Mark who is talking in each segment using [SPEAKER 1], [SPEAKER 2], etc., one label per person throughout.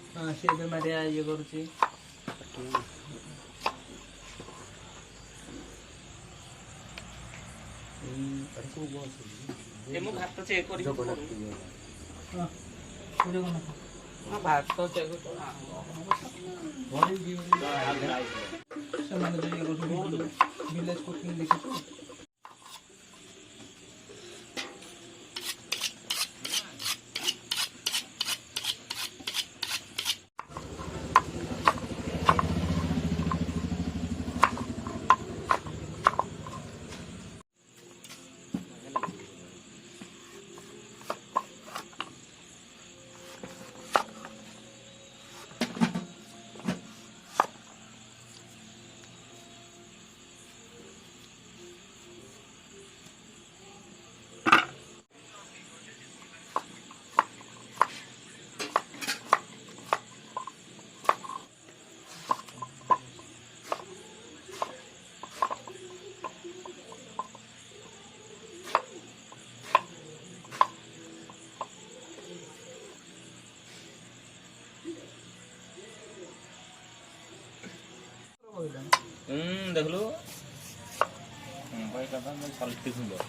[SPEAKER 1] हाँ सी भी मारिया ये करुची ମୁଁ ଭାତ ଚେକ୍ କରିବି ହଁ ଭାତ ଚେକ୍ ସେମାନେ ଭିଲେଜ କୁକିଂ ଦେଖିଛୁ देखलो भाई का मैं सल्टी सुंदर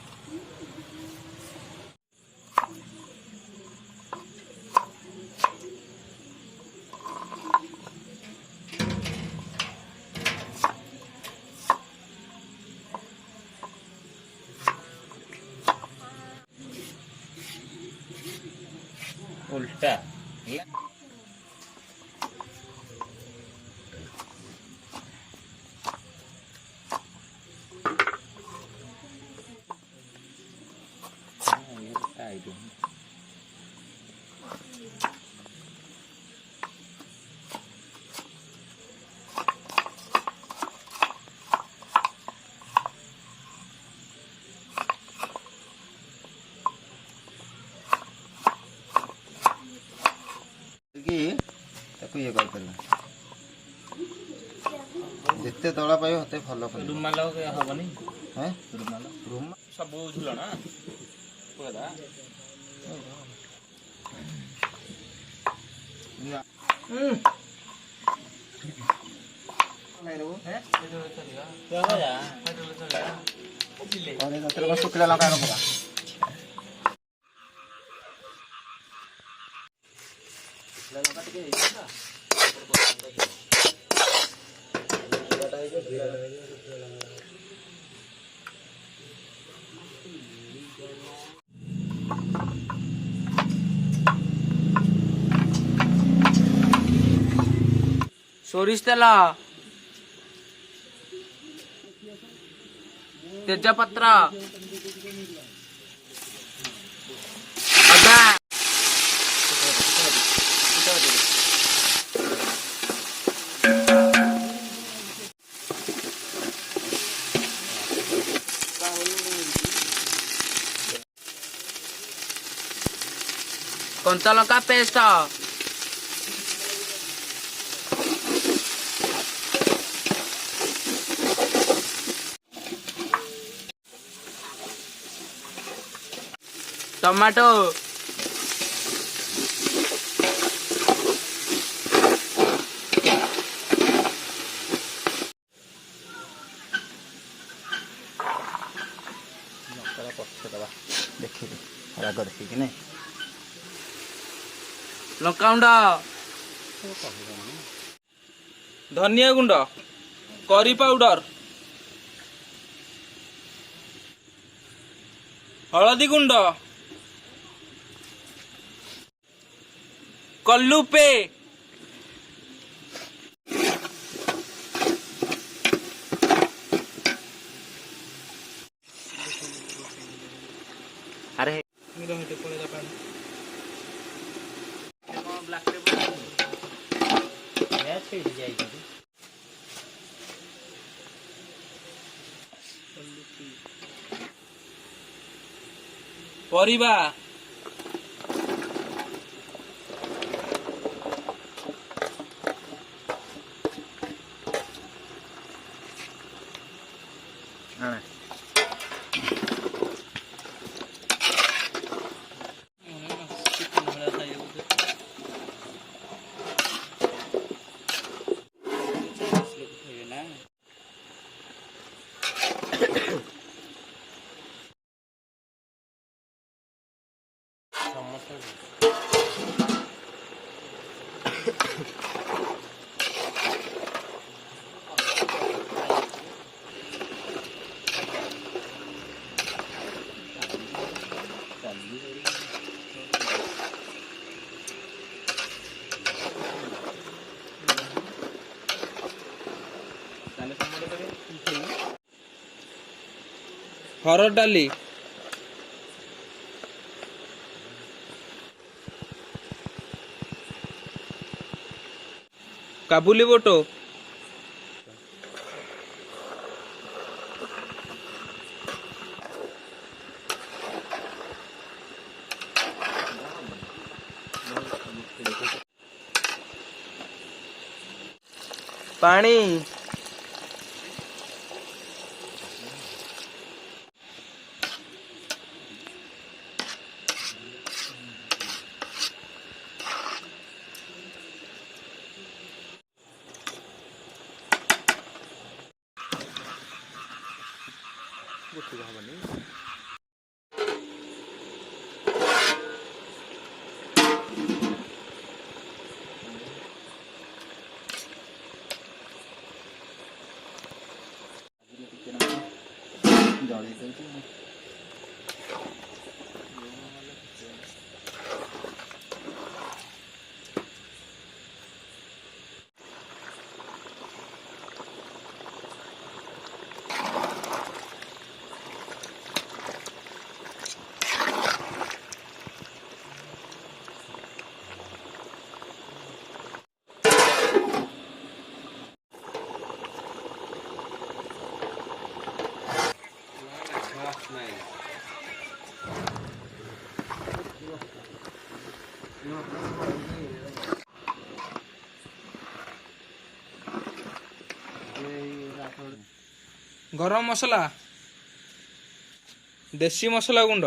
[SPEAKER 1] उल्टा
[SPEAKER 2] ये कर जिते तला पाइब होते भल
[SPEAKER 1] रुमाल हबनी
[SPEAKER 2] हैं
[SPEAKER 1] रुमाल सब झुल ना
[SPEAKER 2] शुक्ला लंका रखा
[SPEAKER 1] सोरिष तेल तेजपत्र अदा कंचा लंका पेस्ट टमाटो
[SPEAKER 2] देखिए राग देखिए नहीं
[SPEAKER 1] लंका गुंड धनिया गुंड करी पाउडर हलदी गुंड कल्लुपे अरे परिबा
[SPEAKER 3] हरड़ डाली काबुली बोटो पानी
[SPEAKER 2] ଜଳେଇ ଦେଉଛି।
[SPEAKER 3] गरम मसला देसी मसला गुंड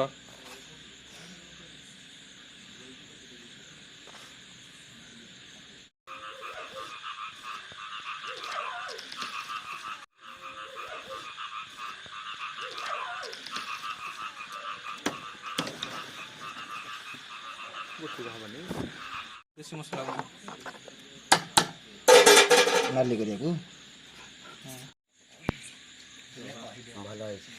[SPEAKER 3] देसी मसला गुंड
[SPEAKER 2] नाली କରିବାକୁ ଭଲ ହେଇଛି।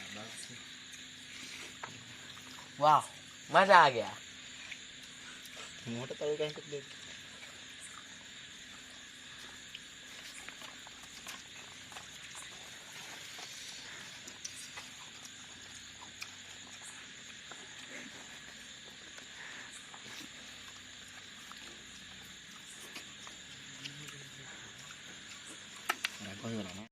[SPEAKER 4] वाह मजा आ गया।
[SPEAKER 2] ମୁହଁଟା ତଳକୁ କାହିଁ କରି ଦେଇଛୁ? ରାଗ ହେଇଗଲା ନା?